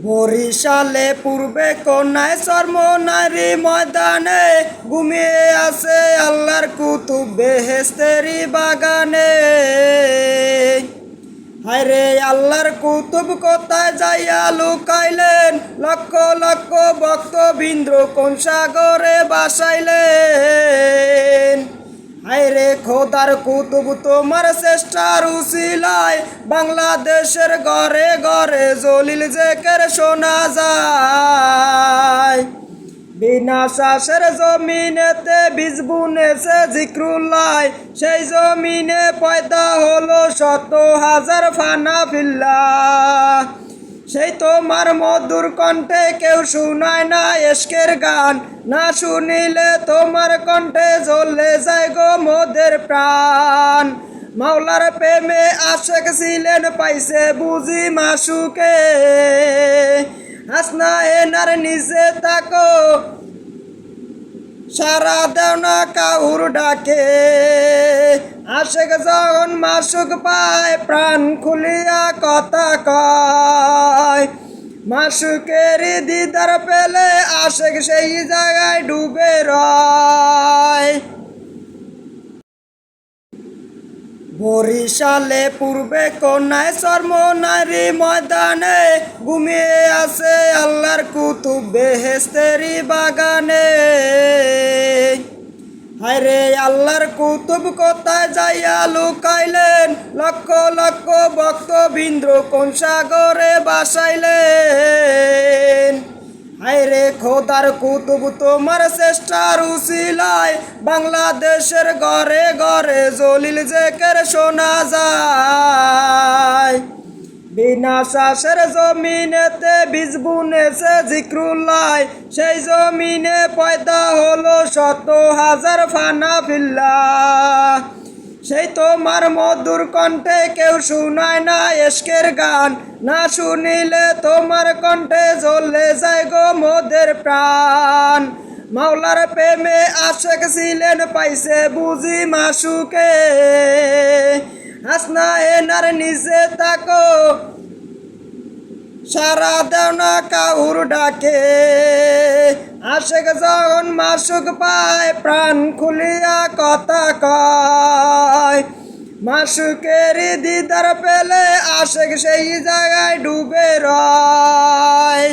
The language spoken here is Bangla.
বরিশালে পূর্বে কোনায় চর্মনারী ময়দানে ঘুমিয়ে আছে আল্লাহর কুতুব বেহেশতেরি বাগানে। হায়রে আল্লাহর কুতুব কোথায় যাইয়া লুকাইলেন, লক্ষ লক্ষ ভক্তবৃন্দ কোন সাগরে বাসাইলেন। হায়রে খোদার কুতুব তোমার চেষ্টার উসিলায় বাংলাদেশের ঘরে ঘরে জলিল জেকের শোনা যায়। বিনা শ্বাসের জমিনেতে বীজ বুনেছে জিক্রুল্লাহ, সেই জমিনে পয়দা হলো শত হাজার ফানা ফিল্লাহ। সেই তোমার মধুর কণ্ঠে কেউ শুনায় না এশকের গান, না শুনিলে তোমার কণ্ঠে জ্বলে যায় গো মোদের প্রাণ। মাওলার প্রেমে আশেক ছিলেন পাইছে বুঝি মাসুকে, হাসনা এনার নিচে তাকো সারা দেও না কাউর ডাকে। আশেক যখন মাসুক পায় প্রাণ খুলিয়া কথা কয়, মাসুকের দিদার পেলে আশেক সেই জায়গায় ডুবে রয়। বরিশালে পূর্বে কোনায় চর্মনারী ময়দানে ঘুমিয়ে আছে আল্লাহর কুতুব বেহেশতেরি বাগানে। হায়রে আল্লাহর কুতুব কোথায় যাইয়া লুকাইলেন, লক্ষ লক্ষ ভক্তবৃন্দ কোন সাগরে বাসাইলেন। হায়রে খোদার কুতুব তোমার চেষ্টার উসিলায় বাংলাদেশের ঘরে ঘরে জলিল জেকের শোনা যায়। বিনা শ্বাসের জমিনেতে বীজ বুনেছে জিক্রুল্লাহ, সেই জমিনে পয়দা হলো শত হাজার ফানা ফিল্লাহ। সেই তোমার মধুর কণ্ঠে কেউ শুনায় না এশকের গান, না শুনিলে তোমার কণ্ঠে জ্বলে যায় গো মোদের প্রাণ। মাওলার প্রেমে আশেক ছিলেন পাইছে বুঝি মাসুকে, হাসনা এনার নিচে তাকো সারা দেও না কাউর ডাকে। আশেক যখন মাসুক পায় প্রাণ খুলিয়া কথা কয়, মাসুকের দিদার পেলে আশেক সেই জায়গায় ডুবে রয়।